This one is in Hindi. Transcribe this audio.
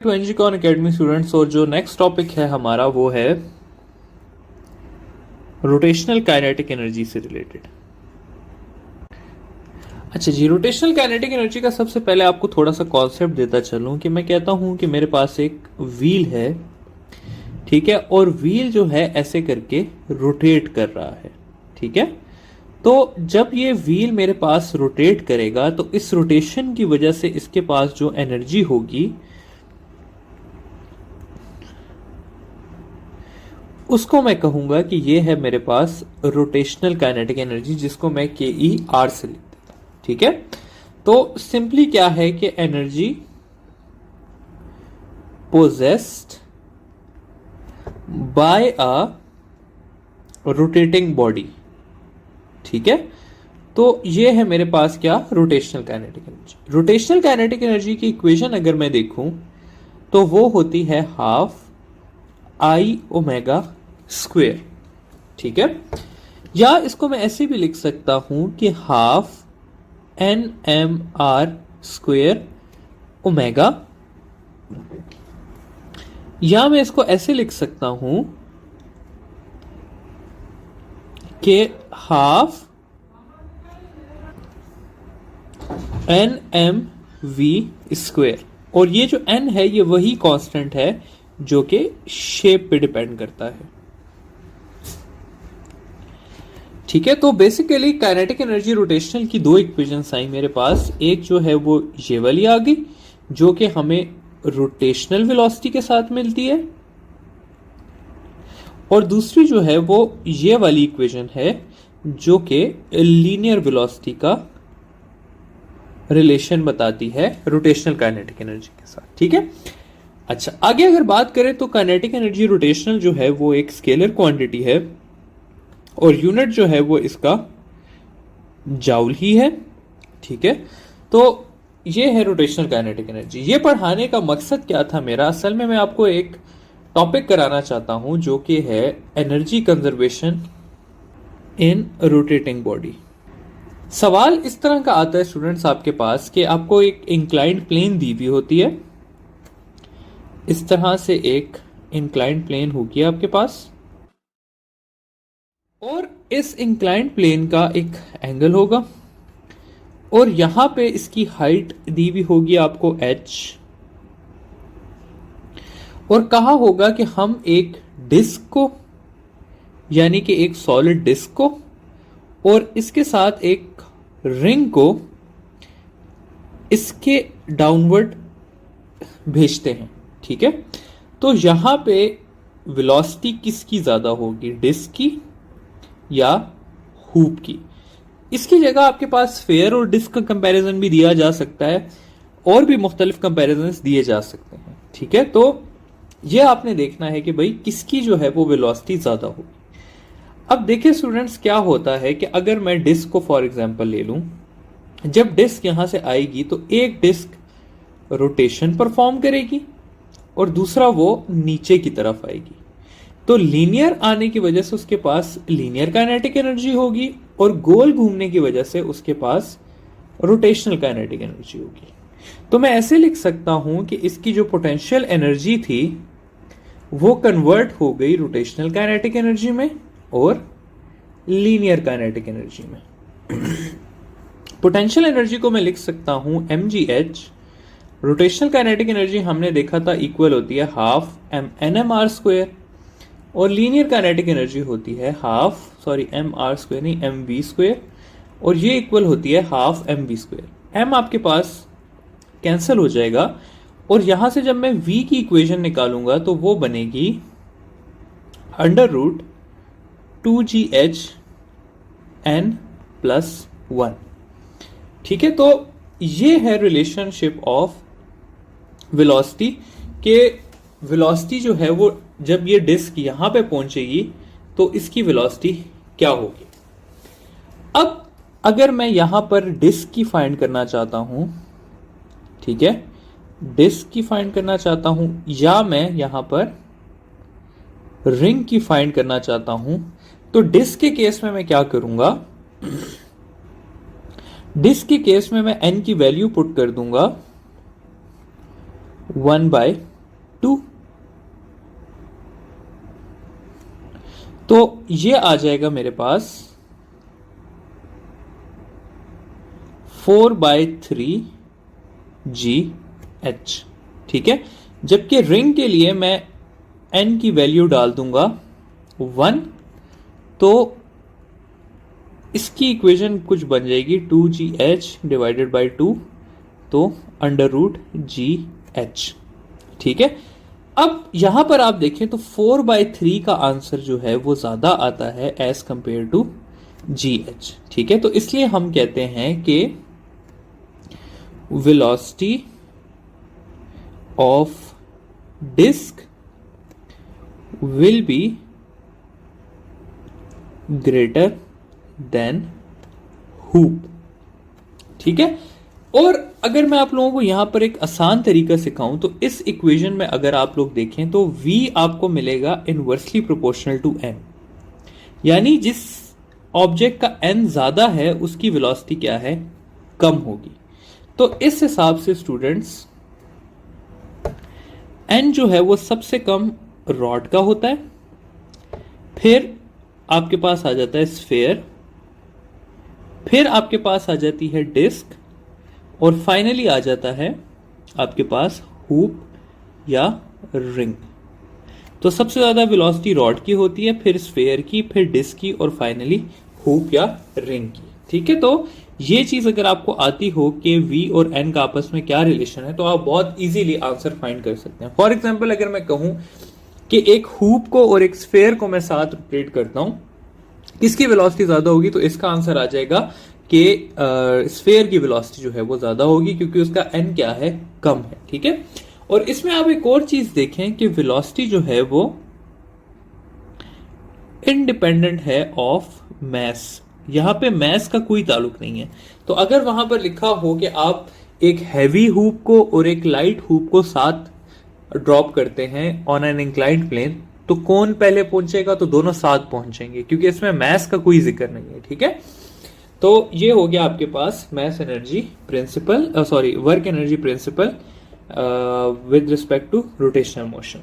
To एनजीकॉन academy students. और जो नेक्स्ट टॉपिक है हमारा वो है रोटेशनल काइनेटिक एनर्जी से रिलेटेड। अच्छा जी, रोटेशनल काइनेटिक एनर्जी का सबसे पहले आपको थोड़ा सा कॉन्सेप्ट देता चलूं कि मैं कहता हूं कि मेरे पास एक व्हील है, ठीक है, और व्हील जो है ऐसे करके रोटेट कर रहा है, ठीक है। तो जब ये व्हील मेरे पास रोटेट करेगा तो इस रोटेशन की वजह से इसके पास जो एनर्जी होगी उसको मैं कहूंगा कि ये है मेरे पास रोटेशनल काइनेटिक एनर्जी, जिसको मैं के ई आर से लिख देता हूं, ठीक है। तो सिंपली क्या है कि energy possessed by a rotating body, ठीक है। तो ये है मेरे पास क्या, rotational kinetic energy. Rotational kinetic energy की इक्वेशन अगर मैं देखूं तो वो होती है हाफ आई ओमेगा स्क्वेयर, ठीक है। या इसको मैं ऐसे भी लिख सकता हूं कि half N M R square omega, या मैं इसको ऐसे लिख सकता हूं कि half N M V square. और ये जो एन है ये वही कांस्टेंट है जो कि शेप पे डिपेंड करता है, ठीक है। तो बेसिकली काइनेटिक एनर्जी रोटेशनल की दो इक्वेशंस आई मेरे पास। एक जो है वो ये वाली आ गई जो कि हमें रोटेशनल वेलोसिटी के साथ मिलती है, और दूसरी जो है वो ये वाली इक्वेशन है जो कि लीनियर वेलोसिटी का रिलेशन बताती है रोटेशनल काइनेटिक एनर्जी के साथ, ठीक है। अच्छा, आगे अगर बात करें तो काइनेटिक एनर्जी रोटेशनल जो है वो एक स्केलर क्वांटिटी है और यूनिट जो है वो इसका जाउल ही है, ठीक है। तो ये है रोटेशनल काइनेटिक एनर्जी। ये पढ़ाने का मकसद क्या था मेरा, असल में मैं आपको एक टॉपिक कराना चाहता हूं जो कि है energy conservation in rotating body. सवाल इस तरह का आता है स्टूडेंट्स आपके पास कि आपको एक इंक्लाइंड प्लेन दी हुई होती है, इस तरह से एक इंक्लाइंड प्लेन होगी आपके पास, और इस इंक्लाइंड प्लेन का एक एंगल होगा, और यहां पे इसकी हाइट दी हुई होगी आपको h, और कहा होगा कि हम एक डिस्क को, यानी कि एक सॉलिड डिस्क को और इसके साथ एक रिंग को इसके डाउनवर्ड भेजते हैं, ठीक है। तो यहां पे वेलोसिटी किसकी ज्यादा होगी, डिस्क की या हुप की। इसकी जगह आपके पास स्फीयर और डिस्क का कंपैरिजन भी दिया जा सकता है, और भी मुख्तलिफ कंपैरिजन दिए जा सकते हैं, ठीक है। तो ये आपने देखना है कि भाई किसकी जो है वो वेलोसिटी ज्यादा होगी। अब देखिए स्टूडेंट्स, क्या होता है कि अगर मैं डिस्क को फॉर एग्जांपल ले लूं, जब डिस्क यहां से आएगी तो एक डिस्क रोटेशन परफॉर्म करेगी और दूसरा वो नीचे की तरफ आएगी। तो लीनियर आने की वजह से उसके पास लीनियर काइनेटिक एनर्जी होगी, और गोल घूमने की वजह से उसके पास रोटेशनल काइनेटिक एनर्जी होगी। तो मैं ऐसे लिख सकता हूं कि इसकी जो पोटेंशियल एनर्जी थी वो कन्वर्ट हो गई रोटेशनल काइनेटिक एनर्जी में और लीनियर काइनेटिक एनर्जी में। पोटेंशियल एनर्जी को मैं लिख सकता हूं mgh। रोटेशनल काइनेटिक एनर्जी हमने देखा था इक्वल होती है हाफ nmr स्क्वायर, और लीनियर काइनेटिक एनर्जी होती है एम आर स्क्वायर नहीं, एम वी स्क्वायर, और ये इक्वल होती है half M V square. M आपके पास कैंसिल हो जाएगा, और यहां से जब मैं v की इक्वेशन निकालूंगा तो वो बनेगी under root 2gh n plus 1, ठीक है। तो ये है रिलेशनशिप ऑफ वेलोसिटी के, वेलोसिटी जो है वो जब ये डिस्क यहां पे पहुंचेगी तो इसकी वेलोसिटी क्या होगी। अब अगर मैं यहां पर डिस्क की फाइंड करना चाहता हूं, ठीक है, डिस्क की फाइंड करना चाहता हूं, या मैं यहां पर रिंग की फाइंड करना चाहता हूं, तो डिस्क के केस में मैं क्या करूंगा, डिस्क के केस में मैं n की वैल्यू पुट कर दूंगा 1/2। तो ये आ जाएगा मेरे पास 4/3 GH। ठीक है, जबकि रिंग के लिए मैं n की वैल्यू डाल दूंगा 1, तो इसकी इक्वेशन कुछ बन जाएगी 2GH डिवाइडेड बाई 2, तो √GH। ठीक है, अब यहां पर आप देखें तो 4/3 का आंसर जो है वो ज्यादा आता है एज कंपेयर टू GH। ठीक है, तो इसलिए हम कहते हैं कि velocity of disc will be greater than hoop. ठीक है, और अगर मैं आप लोगों को यहां पर एक आसान तरीका सिखाऊं तो इस इक्वेशन में अगर आप लोग देखें तो v आपको मिलेगा इनवर्सली प्रोपोर्शनल टू n, यानी जिस ऑब्जेक्ट का n ज्यादा है उसकी वेलोसिटी क्या है, कम होगी। तो इस हिसाब से स्टूडेंट्स n जो है वो सबसे कम रॉड का होता है, फिर आपके पास आ जाता है स्फेयर, फिर आपके पास आ जाती है डिस्क, और फाइनली आ जाता है आपके पास हूप या रिंग। तो सबसे ज्यादा वेलोसिटी रॉड की होती है, फिर स्फेयर की, फिर डिस्क की, और फाइनली हूप या रिंग की। ठीक है, तो ये चीज अगर आपको आती हो कि v और n का आपस में क्या रिलेशन है, तो आप बहुत इजीली आंसर फाइंड कर सकते हैं। फॉर एग्जाम्पल अगर मैं कहूं कि एक हूप को और एक स्फेयर को मैं साथ रोटेट करता हूं, किसकी वेलोसिटी ज्यादा होगी, तो इसका आंसर आ जाएगा कि स्फेयर की वेलोसिटी जो है वो ज्यादा होगी, क्योंकि उसका n क्या है, कम है। ठीक है, और इसमें आप एक और चीज देखें कि वेलोसिटी जो है वो इंडिपेंडेंट है ऑफ मैस। यहां पे मैस का कोई ताल्लुक नहीं है। तो अगर वहां पर लिखा हो कि आप एक हैवी हुप को और एक लाइट हुप को साथ ड्रॉप करते हैं ऑन एन इंक्लाइंड प्लेन, तो कौन पहले पहुंचेगा, तो दोनों साथ पहुंचेंगे, क्योंकि इसमें मैस का कोई जिक्र नहीं है। ठीक है, तो ये हो गया आपके पास mass energy principle, work energy principle with respect to rotational motion.